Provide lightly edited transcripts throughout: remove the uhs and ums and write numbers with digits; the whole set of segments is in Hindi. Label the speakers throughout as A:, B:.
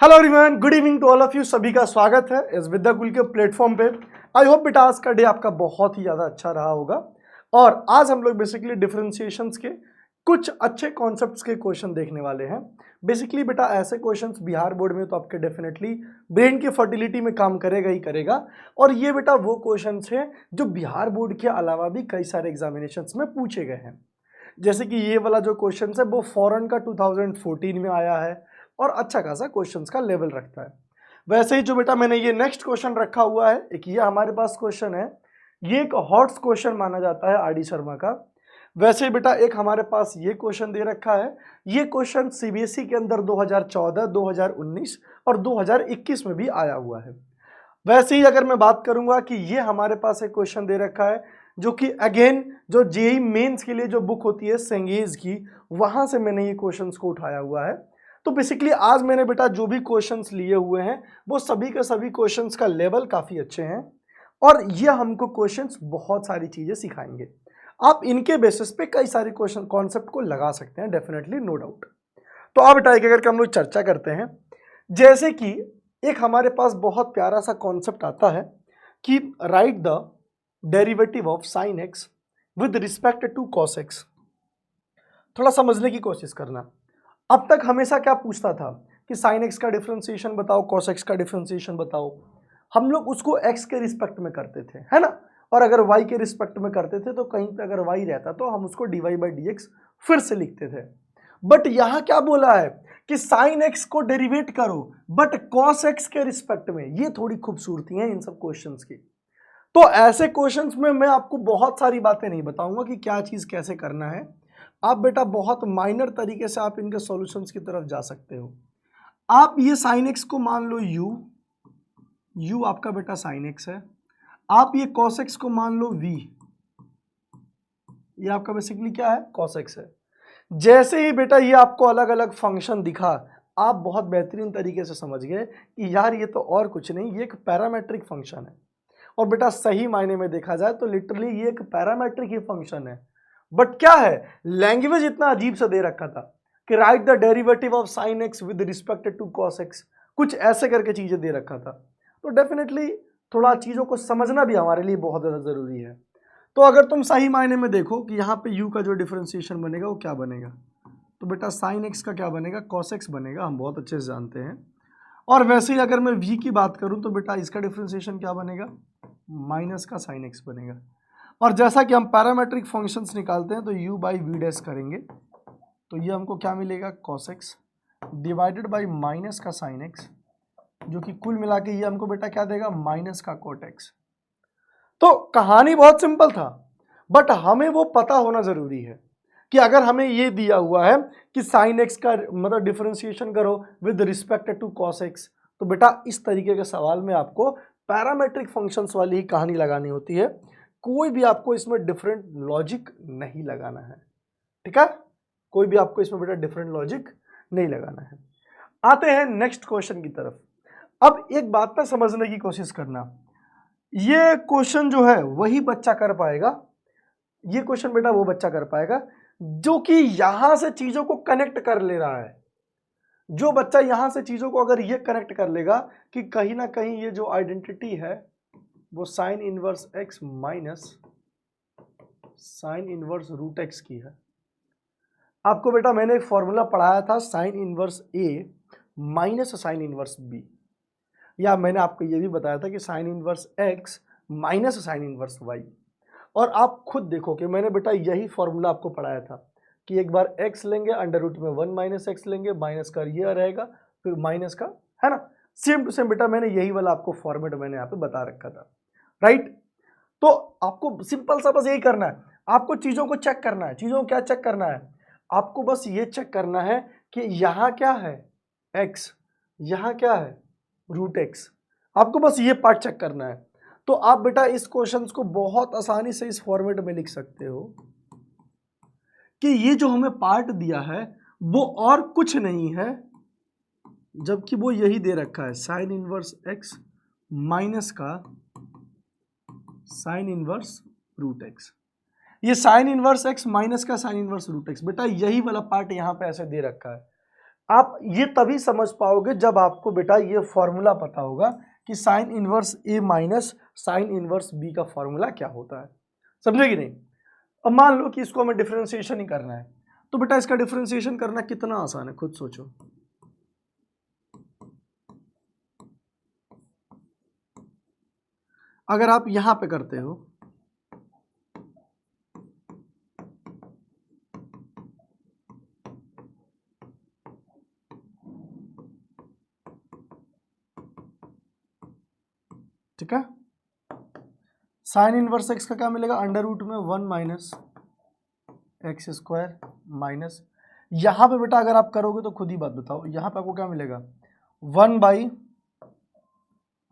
A: Hello everyone, good evening to all of you. सभी का स्वागत है इस विद्याकुल के प्लेटफॉर्म पे। आई होप बेटा आज का डे आपका बहुत ही ज़्यादा अच्छा रहा होगा। और आज हम लोग बेसिकली डिफरेंशिएशंस के कुछ अच्छे कॉन्सेप्ट्स के क्वेश्चन देखने वाले हैं। बेसिकली बेटा ऐसे क्वेश्चंस बिहार बोर्ड में तो आपके डेफिनेटली ब्रेन की फर्टिलिटी में काम करेगा ही करेगा। और ये बेटा वो क्वेश्चंस हैं जो बिहार बोर्ड के अलावा भी कई सारे एग्जामिनेशंस में पूछे गए हैं। जैसे कि ये वाला जो क्वेश्चन है वो फॉरेन का 2014 में आया है और अच्छा खासा क्वेश्चंस का लेवल रखता है। वैसे ही जो बेटा मैंने ये नेक्स्ट क्वेश्चन रखा हुआ है, एक ये हमारे पास क्वेश्चन है, ये एक हॉट्स क्वेश्चन माना जाता है आर डी शर्मा का। वैसे ही बेटा एक हमारे पास ये क्वेश्चन दे रखा है, ये क्वेश्चन सीबीएसई के अंदर 2014, 2019 और 2021 में भी आया हुआ है। वैसे ही अगर मैं बात करूंगा कि ये हमारे पास एक क्वेश्चन दे रखा है जो कि अगेन जो जेईई मेंस के लिए जो बुक होती है सेंगेज की, वहां से मैंने ये क्वेश्चंस को उठाया हुआ है। तो बेसिकली आज मैंने बेटा जो भी क्वेश्चंस लिए हुए हैं वो सभी के सभी क्वेश्चंस का लेवल काफी अच्छे हैं और ये हमको क्वेश्चंस बहुत सारी चीजें सिखाएंगे। आप इनके बेसिस पे कई सारे क्वेश्चन कॉन्सेप्ट को लगा सकते हैं, डेफिनेटली नो डाउट। तो आप बेटा एक करके हम लोग चर्चा करते हैं। जैसे कि एक हमारे पास बहुत प्यारा सा कॉन्सेप्ट आता है कि write the derivative of sine x with respect to cos x. थोड़ा समझने की कोशिश करना। अब तक हमेशा क्या पूछता था कि साइन एक्स का डिफरेंशिएशन बताओ, कॉस एक्स का डिफरेंशिएशन बताओ। हम लोग उसको एक्स के रिस्पेक्ट में करते थे, है ना। और अगर वाई के रिस्पेक्ट में करते थे तो कहीं पे अगर वाई रहता तो हम उसको d y by d x फिर से लिखते थे। बट यहां क्या बोला है कि साइन एक्स को डेरिवेट करो बट कॉस एक्स के रिस्पेक्ट में। ये थोड़ी खूबसूरती है इन सब क्वेश्चंस की। तो ऐसे क्वेश्चंस में मैं आपको बहुत सारी बातें नहीं बताऊंगा कि क्या चीज कैसे करना है। आप बेटा बहुत माइनर तरीके से आप इनके सॉल्यूशंस की तरफ जा सकते हो। आप ये साइन एक्स को मान लो यू आपका बेटा साइन एक्स है। आप ये कॉस एक्स को मान लो वी, ये आपका बेसिकली क्या है, कॉस एक्स है। जैसे ही बेटा ये आपको अलग अलग फंक्शन दिखा, आप बहुत बेहतरीन तरीके से समझ गए कि यार ये तो और कुछ नहीं, ये एक पैरामेट्रिक फंक्शन है। और बेटा सही मायने में देखा जाए तो लिटरली ये एक पैरामेट्रिक ही फंक्शन है। बट क्या है, लैंग्वेज इतना अजीब सा दे रखा था कि write the derivative of sine x with respect to cos x, कुछ ऐसे करके चीजें दे रखा था। तो डेफिनेटली थोड़ा चीजों को समझना भी हमारे लिए बहुत ज्यादा जरूरी है। तो अगर तुम सही मायने में देखो कि यहाँ पे u का जो डिफरेंशिएशन बनेगा वो क्या बनेगा, तो बेटा साइन एक्स का क्या बनेगा, कॉस एक्स बनेगा, हम बहुत अच्छे से जानते हैं। और वैसे ही अगर मैं v की बात करूं तो बेटा इसका डिफरेंशिएशन क्या बनेगा, माइनस का साइन एक्स बनेगा। और जैसा कि हम पैरामेट्रिक फंक्शंस निकालते हैं तो u बाई वी डैश करेंगे तो ये हमको क्या मिलेगा, cos x divided by minus का साइन एक्स, जो कि कुल मिला के ये हमको बेटा क्या देगा, माइनस का कोट एक्स। तो कहानी बहुत सिंपल था, बट हमें वो पता होना जरूरी है कि अगर हमें ये दिया हुआ है कि साइन एक्स का मतलब डिफरेंशिएशन करो with respect to cos x, तो बेटा इस तरीके के सवाल में आपको पैरामेट्रिक फंक्शंस वाली ही कहानी लगानी होती है। कोई भी आपको इसमें डिफरेंट लॉजिक नहीं लगाना है, ठीक है। कोई भी आपको इसमें बेटा डिफरेंट लॉजिक नहीं लगाना है। आते हैं नेक्स्ट क्वेश्चन की तरफ। अब एक बात ना समझने की कोशिश करना, ये क्वेश्चन जो है वही बच्चा कर पाएगा, ये क्वेश्चन बेटा वो बच्चा कर पाएगा जो कि यहां से चीजों को कनेक्ट कर ले रहा है। जो बच्चा यहां से चीजों को अगर ये कनेक्ट कर लेगा कि कहीं ना कहीं ये जो आइडेंटिटी है वो sine inverse x minus sine inverse root x की है। आपको बेटा मैंने एक फॉर्मूला पढ़ाया था sine inverse a minus sine inverse b, या मैंने आपको ये भी बताया था कि sine inverse x minus sine inverse y. और आप खुद देखो कि मैंने बेटा यही फॉर्मूला आपको पढ़ाया था कि एक बार x लेंगे अंडर रूट में 1 माइनस एक्स लेंगे, माइनस का ये रहेगा फिर माइनस का, है ना। सेम टू सेम बेटा मैंने यही वाला आपको फॉर्मेट मैंने यहाँ पे बता रखा था, राइट। तो आपको सिंपल सा बस यही करना है, आपको चीजों को चेक करना है। चीजों को क्या चेक करना है, आपको बस ये चेक करना है कि यहाँ क्या है x, यहाँ क्या है रूट एक्स। आपको बस ये पार्ट चेक करना है। तो आप बेटा इस क्वेश्चंस को बहुत आसानी से इस फॉर्मेट में लिख सकते हो कि ये जो हमें पार्ट दिया है वो और कुछ नहीं है जबकि वो यही दे रखा है साइन इनवर्स एक्स माइनस का साइन इनवर्स रूट एक्स। ये साइन इनवर्स एक्स माइनस का साइन इनवर्स रूट एक्स, बेटा यही वाला पार्ट यहां पे ऐसे दे रखा है। आप ये तभी समझ पाओगे जब आपको बेटा ये फॉर्मूला पता होगा कि sine inverse a minus sine inverse B का फॉर्मूला क्या होता है। समझे कि नहीं? अब मान लो कि इसको हमें डिफरेंशिएशन ही करना है, तो बेटा इसका डिफरेंशिएशन करना कितना आसान है, खुद सोचो। अगर आप यहां पे करते हो ठीक है, साइन इनवर्स एक्स का क्या मिलेगा, अंडर रूट में 1 माइनस एक्स स्क्वायर माइनस, यहां पे बेटा अगर आप करोगे तो खुद ही बात बताओ, यहां पे आपको क्या मिलेगा 1 बाई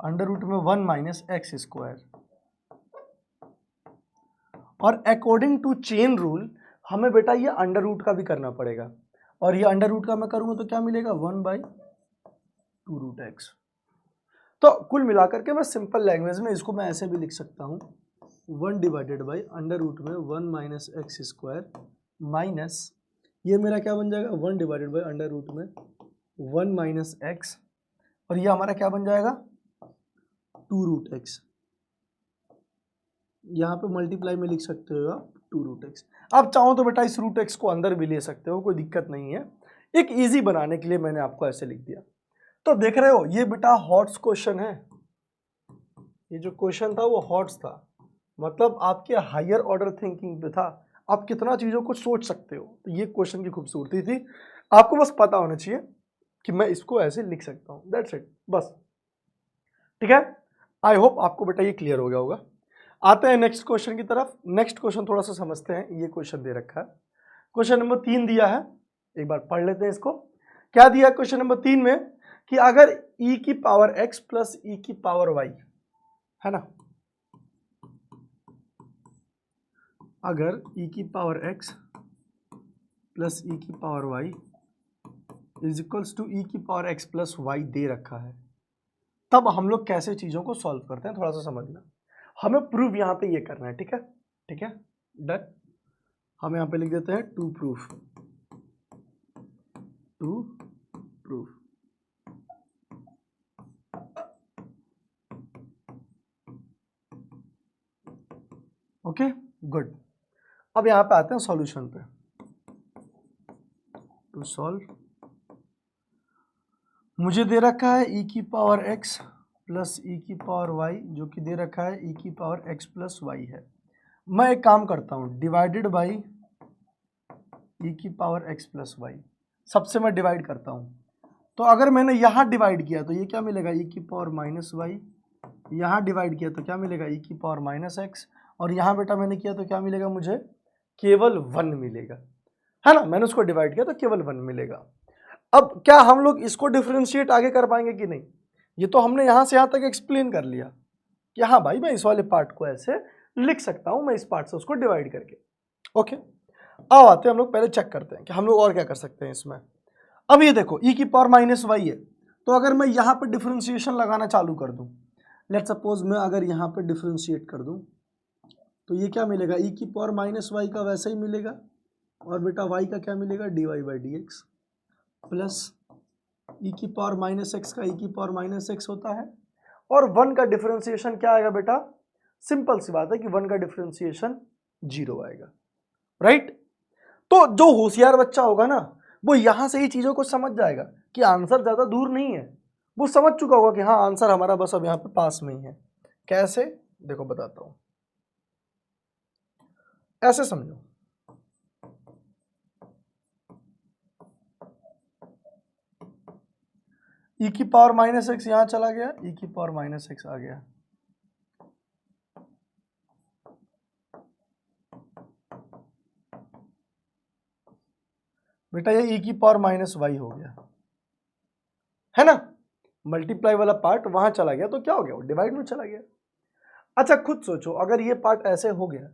A: अंडर रूट में 1 माइनस एक्स स्क्वायर। और अकॉर्डिंग टू चेन रूल हमें बेटा ये अंडर रूट का भी करना पड़ेगा, और ये अंडर रूट का मैं करूंगा तो क्या मिलेगा 1 बाई 2 रूट एक्स। तो कुल मिलाकर के मैं सिंपल लैंग्वेज में इसको मैं ऐसे भी लिख सकता हूँ 1 डिवाइडेड बाई अंडर रूट में 1 माइनस एक्स स्क्वायर माइनस ये मेरा क्या बन जाएगा 1 डिवाइडेड बाई अंडर रूट में 1 माइनस एक्स, और ये हमारा क्या बन जाएगा 2 रूट एक्स। यहाँ पे मल्टीप्लाई में लिख सकते हो आप 2 रूट एक्स। आप चाहो तो बेटा इस रूट एक्स को अंदर भी ले सकते हो, कोई दिक्कत नहीं है, एक इजी बनाने के लिए मैंने आपको ऐसे लिख दिया। तो देख रहे हो ये बेटा हॉट्स क्वेश्चन है, ये जो क्वेश्चन था वो हॉट्स था, मतलब आपके हायर ऑर्डर थिंकिंग पे था, आप कितना चीज़ों को सोच सकते हो। तो ये क्वेश्चन की खूबसूरती थी, आपको बस पता होना चाहिए कि मैं इसको ऐसे लिख सकता हूँ, दैट्स इट बस। ठीक है, आई होप आपको बेटा ये क्लियर हो गया होगा। आते हैं नेक्स्ट क्वेश्चन की तरफ। नेक्स्ट क्वेश्चन थोड़ा सा समझते हैं, ये क्वेश्चन दे रखा है, क्वेश्चन नंबर 3 दिया है, एक बार पढ़ लेते हैं इसको। क्या दिया क्वेश्चन नंबर 3 में कि अगर e की पावर x प्लस e की पावर y है ना, अगर e की पावर x प्लस e की power y is equals to e की पावर x प्लस y दे रखा है, तब हम लोग कैसे चीजों को सॉल्व करते हैं थोड़ा सा समझना। हमें प्रूफ यहां पे ये करना है, ठीक है, ठीक है, डन। हम यहां पे लिख देते हैं to proof, to proof. Okay good, अब यहां पे आते हैं सॉल्यूशन पे। टू सॉल्व मुझे दे रखा है e की पावर x प्लस e की पावर y, जो कि दे रखा है e की पावर x प्लस y है। मैं एक काम करता हूं, डिवाइडेड बाई e की पावर x प्लस y, सबसे मैं डिवाइड करता हूं। तो अगर मैंने यहाँ डिवाइड किया तो ये क्या मिलेगा e की पावर माइनस वाई, यहाँ डिवाइड किया तो क्या मिलेगा e की पावर माइनस एक्स, और यहाँ बेटा मैंने किया तो क्या मिलेगा, मुझे केवल 1 मिलेगा, है ना, मैंने उसको डिवाइड किया तो केवल 1 मिलेगा। अब क्या हम लोग इसको डिफरेंशिएट आगे कर पाएंगे कि नहीं, ये तो हमने यहाँ से यहाँ तक एक्सप्लेन कर लिया कि हाँ भाई मैं इस वाले पार्ट को ऐसे लिख सकता हूँ, मैं इस पार्ट से उसको डिवाइड करके। ओके, अब आते हैं हम लोग पहले चेक करते हैं कि हम लोग और क्या कर सकते हैं इसमें। अब ये देखो e की पावर माइनस वाई है, तो अगर मैं यहाँ पर डिफरेंशिएशन लगाना चालू कर दूँ, लेट सपोज मैं अगर यहाँ पर डिफरेंशिएट कर दूँ तो ये क्या मिलेगा e की पावर माइनस वाई का वैसा ही मिलेगा, और बेटा y का क्या मिलेगा dy by d x, plus e की पावर माइनस एक्स का e की पावर माइनस एक्स होता है, और 1 का डिफरेंशिएशन क्या आएगा बेटा, सिंपल सी बात है कि 1 का डिफरेंशिएशन 0 आएगा, राइट। तो जो होशियार बच्चा होगा ना वो यहां से ही चीजों को समझ जाएगा कि आंसर ज्यादा दूर नहीं है, वो समझ चुका होगा कि हाँ आंसर हमारा बस अब यहाँ पे पास में ही है। कैसे, देखो बताता हूं, ऐसे समझो, e की पावर माइनस एक्स यहां चला गया, e की पावर माइनस एक्स आ गया, बेटा ये e की पावर माइनस वाई हो गया, है ना, मल्टीप्लाई वाला पार्ट वहां चला गया तो क्या हो गया, वो डिवाइड में चला गया। अच्छा खुद सोचो, अगर ये पार्ट ऐसे हो गया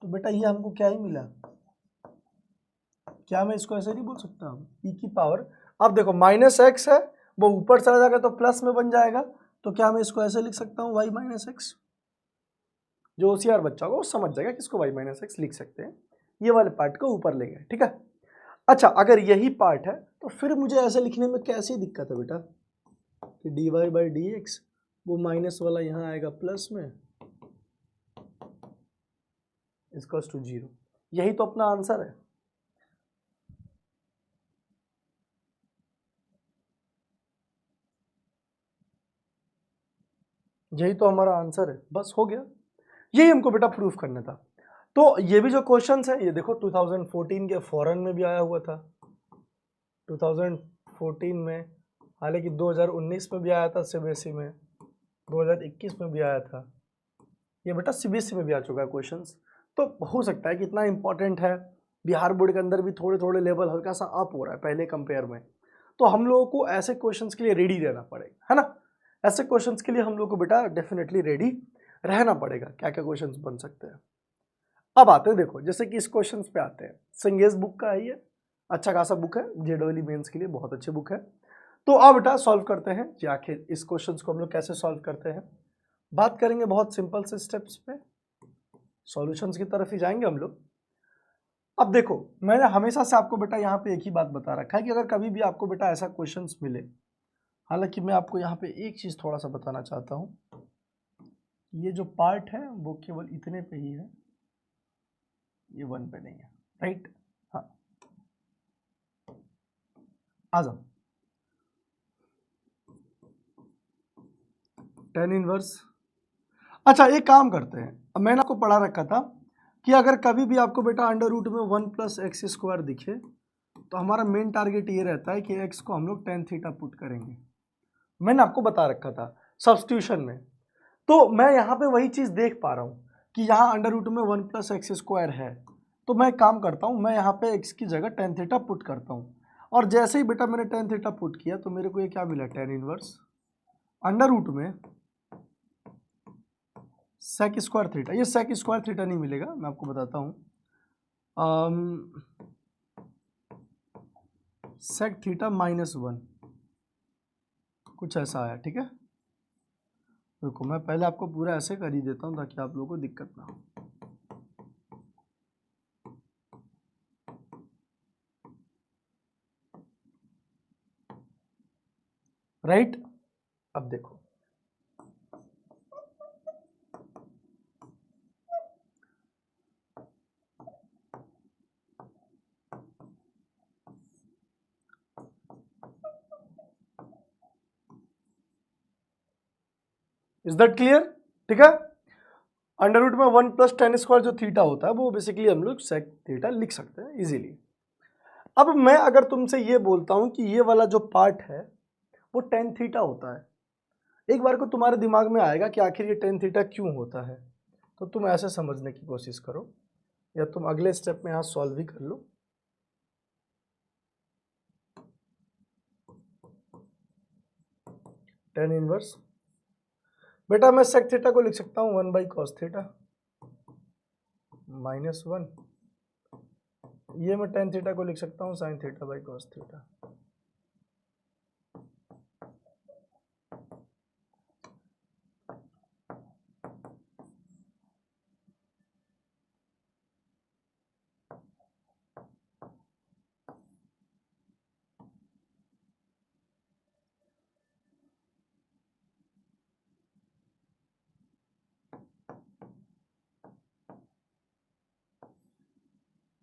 A: तो बेटा ये हमको क्या ही मिला, क्या मैं इसको ऐसे नहीं बोल सकता हूँ e की पावर, अब देखो माइनस एक्स है वो ऊपर चला जाएगा तो प्लस में बन जाएगा, तो क्या मैं इसको ऐसे लिख सकता हूँ y माइनस एक्स। जो होशियार बच्चा होगा वो समझ जाएगा कि इसको y माइनस एक्स लिख सकते हैं, ये वाले पार्ट को ऊपर ले गए, ठीक है। अच्छा, अगर यही पार्ट है तो फिर मुझे ऐसे लिखने में कैसी दिक्कत है बेटा कि dy बाई डी एक्स, वो माइनस वाला यहाँ आएगा प्लस में, इक्वल्स टू 0। यही तो अपना आंसर है। यही तो हमारा आंसर है, बस हो गया। यही हमको बेटा प्रूफ करना था। तो ये भी जो क्वेश्चंस है, ये देखो 2014 के फॉरेन में भी आया हुआ था, 2014 में, हालांकि 2019 में भी आया था सीबीएसई में, 2021 में भी आया था, ये बेटा सीबीएसई में भी आ चुका है क्वेश्चंस। तो हो सकता है कि इतना इंपॉर्टेंट है, बिहार बोर्ड के अंदर भी थोड़े थोड़े लेवल हल्का सा अप हो रहा है पहले कंपेयर में, तो हम लोगों को ऐसे क्वेश्चंस के लिए रेडी रहना पड़ेगा, है ना। ऐसे क्वेश्चंस के लिए हम लोग को बेटा डेफिनेटली रेडी रहना पड़ेगा, क्या क्या क्वेश्चंस बन सकते हैं। अब आते हैं, देखो जैसे कि इस क्वेश्चन पे आते हैं, संगेस बुक का है ये, अच्छा खासा बुक है, जेडब्ल्यू मेंस के लिए बहुत अच्छी बुक है। तो अब बेटा सॉल्व करते हैं कि आखिर इस क्वेश्चन को हम लोग कैसे सॉल्व करते हैं। बात करेंगे बहुत सिंपल से स्टेप्स पे, सॉल्यूशंस की तरफ ही जाएंगे हम लोग। अब देखो, मैंने हमेशा से आपको बेटा यहाँ पे एक ही बात बता रखा है कि अगर कभी भी आपको बेटा ऐसा क्वेश्चंस मिले, हालांकि मैं आपको यहाँ पे एक चीज थोड़ा सा बताना चाहता हूँ, ये जो पार्ट है वो केवल इतने पे ही है, ये 1 पे नहीं है, राइट। हाँ, आ जाओ। tan इनवर्स, अच्छा एक काम करते हैं, अब मैंने आपको पढ़ा रखा था कि अगर कभी भी आपको बेटा अंडर रूट में 1 प्लस एक्स स्क्वायर दिखे तो हमारा मेन टारगेट ये रहता है कि x को हम लोग tan थीटा पुट करेंगे। मैंने आपको बता रखा था सब्स्टिट्यूशन में। तो मैं यहाँ पे वही चीज़ देख पा रहा हूँ कि यहाँ अंडर रूट में 1 प्लस एक्स स्क्वायर है, तो मैं एक काम करता हूँ, मैं यहाँ पे x की जगह tan थीटा पुट करता हूँ, और जैसे ही बेटा मैंने tan थीटा पुट किया तो मेरे को ये क्या मिला, tan इनवर्स अंडर रूट में सेक स्क्वायर थीटा। ये सेक स्क्वायर थीटा नहीं मिलेगा, मैं आपको बताता हूँ, सेक थीटा -1, कुछ ऐसा आया, ठीक है। रुको मैं पहले आपको पूरा ऐसे कर ही देता हूँ ताकि आप लोगों को दिक्कत ना हो। राइट, अब देखो इज दैट क्लियर, ठीक है। अंडर रूट में 1 प्लस tan स्क्वायर जो थीटा होता है वो बेसिकली हम लोग सेक थीटा लिख सकते हैं इजीली। अब मैं अगर तुमसे ये बोलता हूं कि ये वाला जो पार्ट है वो tan थीटा होता है, एक बार को तुम्हारे दिमाग में आएगा कि आखिर ये tan थीटा क्यों होता है, तो तुम ऐसे समझने की कोशिश करो, या तुम अगले स्टेप में यहाँ सॉल्व भी कर लो। tan इनवर्स, बेटा मैं सेक थीटा को लिख सकता हूँ 1 बाई कॉस थीटा -1, ये मैं tan थीटा को लिख सकता हूँ sin theta by cos theta.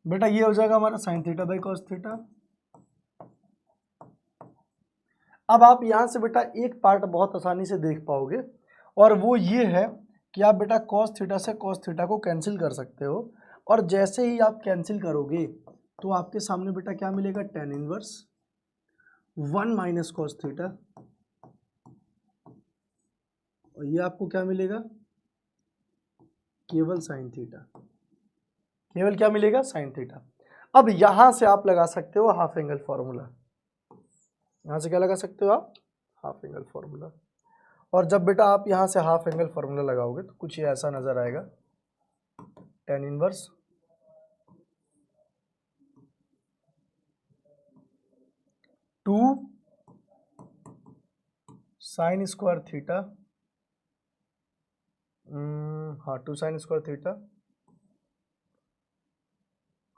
A: बेटा ये हो जाएगा हमारा sin theta by cos theta. अब आप यहाँ से बेटा एक पार्ट बहुत आसानी से देख पाओगे, और वो ये है कि आप बेटा cos थीटा से cos थीटा को कैंसिल कर सकते हो, और जैसे ही आप कैंसिल करोगे तो आपके सामने बेटा क्या मिलेगा, tan inverse 1 minus cos theta, और ये आपको क्या मिलेगा, केवल sin थीटा, केवल क्या मिलेगा, sin थीटा। अब यहां से आप लगा सकते हो हाफ एंगल फॉर्मूला, यहां से क्या लगा सकते हो आप, हाफ एंगल फॉर्मूला। और जब बेटा आप यहां से हाफ एंगल फॉर्मूला लगाओगे तो कुछ ये ऐसा नजर आएगा, tan inverse 2 sine square theta, हाँ 2 साइन स्क्वायर थीटा,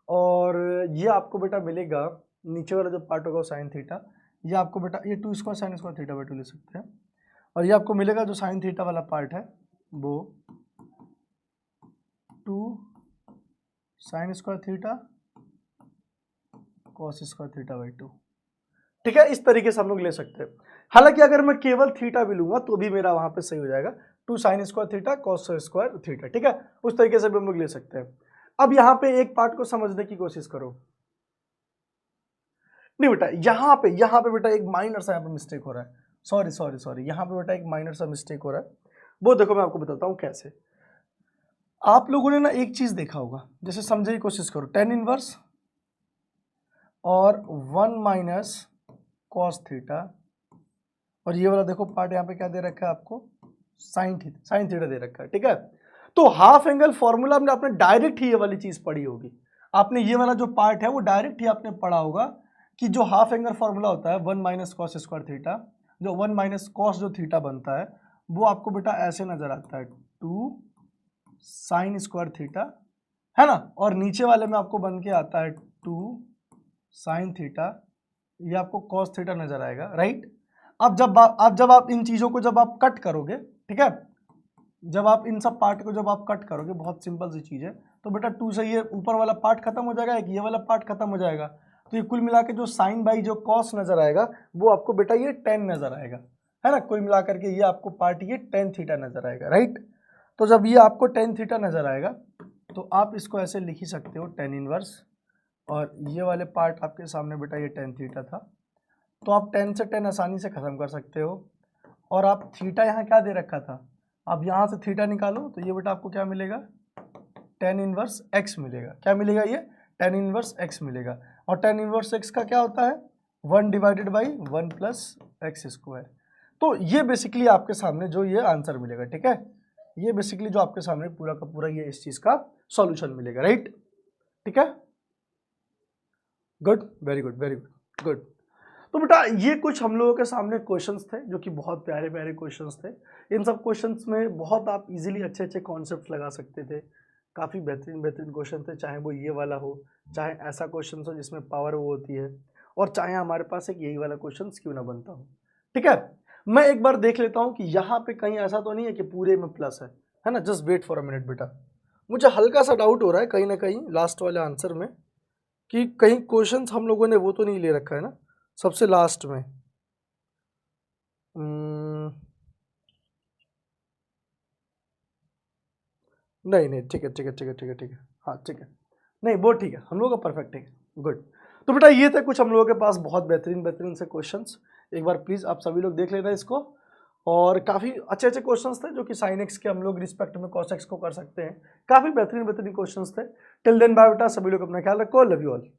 A: और ये आपको बेटा मिलेगा, नीचे वाला जो पार्ट होगा वो साइन थीटा, ये आपको बेटा ये 2 square sine square theta by 2 ले सकते हैं, और ये आपको मिलेगा जो साइन थीटा वाला पार्ट है वो 2 sine square theta cos square theta by 2। ठीक है, इस तरीके से हम लोग ले सकते हैं। हालांकि अगर मैं केवल थीटा भी लूंगा तो भी मेरा वहां पे सही हो जाएगा, 2 sine square theta cos square theta. ठीक है, उस तरीके से भी हम लोग ले सकते हैं। अब यहाँ पे एक पार्ट को समझने की कोशिश करो। नहीं बेटा, यहाँ पे बेटा एक माइनर सा यहाँ पे मिस्टेक हो रहा है, सॉरी, यहाँ पे बेटा एक माइनर सा मिस्टेक हो रहा है। वो देखो मैं आपको बताता हूँ कैसे। आप लोगों ने ना एक चीज देखा होगा, जैसे समझने की कोशिश करो, tan इनवर्स और 1 माइनस कॉस थीटा, और ये वाला देखो पार्ट यहाँ पे क्या दे रखा है आपको, साइन थीटा दे रखा है। ठीक है, तो हाफ एंगल फॉर्मूला में आपने डायरेक्ट ही ये वाली चीज पढ़ी होगी, आपने ये वाला जो पार्ट है वो डायरेक्ट ही आपने पढ़ा होगा कि जो हाफ एंगल फॉर्मूला होता है 1 माइनस कॉस स्क्वायर थीटा, जो 1 माइनस कॉस जो थीटा बनता है वो आपको बेटा ऐसे नजर आता है 2 साइन स्क्वायर थीटा, है ना, और नीचे वाले में आपको बन के आता है 2 साइन थीटा, ये आपको कॉस थीटा नजर आएगा, राइट। अब जब आप इन चीजों को जब आप कट करोगे, ठीक है, जब आप इन सब पार्ट को जब आप कट करोगे, बहुत सिंपल सी चीज है, तो बेटा 2 से ये ऊपर वाला पार्ट खत्म हो जाएगा, एक ये वाला पार्ट खत्म हो जाएगा, तो ये कुल मिला के जो साइन बाई जो कॉस नजर आएगा वो आपको बेटा ये tan नजर आएगा, है ना, कुल मिला करके ये आपको पार्ट ये tan थीटा नजर आएगा, राइट। तो जब ये आपको tan थीटा नजर आएगा तो आप इसको ऐसे लिख ही सकते हो tan इनवर्स, और ये वाले पार्ट आपके सामने बेटा ये tan थीटा था, तो आप tan से tan आसानी से खत्म कर सकते हो, और आप थीटा यहाँ क्या दे रखा था, अब यहाँ से थीटा निकालो तो ये बेटा आपको क्या मिलेगा, tan इनवर्स x मिलेगा। क्या मिलेगा, ये tan इनवर्स x मिलेगा, और tan इनवर्स x का क्या होता है 1 divided by 1 plus x square. तो ये बेसिकली आपके सामने जो ये आंसर मिलेगा, ठीक है, ये बेसिकली जो आपके सामने पूरा का पूरा ये इस चीज का सॉल्यूशन मिलेगा, राइट। ठीक है, good, very good, very good, good. तो बेटा ये कुछ हम लोगों के सामने क्वेश्चंस थे जो कि बहुत प्यारे प्यारे क्वेश्चंस थे। इन सब क्वेश्चंस में बहुत आप इजीली अच्छे अच्छे कॉन्सेप्ट लगा सकते थे, काफ़ी बेहतरीन बेहतरीन क्वेश्चन थे, चाहे वो ये वाला हो, चाहे ऐसा क्वेश्चन हो जिसमें पावर वो होती है, और चाहे हमारे पास एक यही वाला क्वेश्चन क्यों ना बनता हो। ठीक है, मैं एक बार देख लेता हूँ कि यहाँ पे कहीं ऐसा तो नहीं है कि पूरे में प्लस है ना, just wait for a minute बेटा, मुझे हल्का सा डाउट हो रहा है कहीं ना कहीं लास्ट वाले आंसर में कि कहीं क्वेश्चंस हम लोगों ने वो तो नहीं ले रखा है ना सबसे लास्ट में। नहीं, ठीक है, हाँ ठीक है, नहीं वो ठीक है, हम लोगों का परफेक्ट है, गुड। तो बेटा ये थे कुछ हम लोगों के पास बहुत बेहतरीन बेहतरीन से क्वेश्चंस, एक बार प्लीज़ आप सभी लोग देख लेना इसको, और काफ़ी अच्छे अच्छे क्वेश्चंस थे जो कि साइन एक्स के हम लोग रिस्पेक्ट में कॉस एक्स को कर सकते हैं, काफ़ी बेहतरीन बेहतरीन क्वेश्चंस थे। टिल देन बाय बेटा, सभी लोग अपना ख्याल रखो, लव यू ऑल।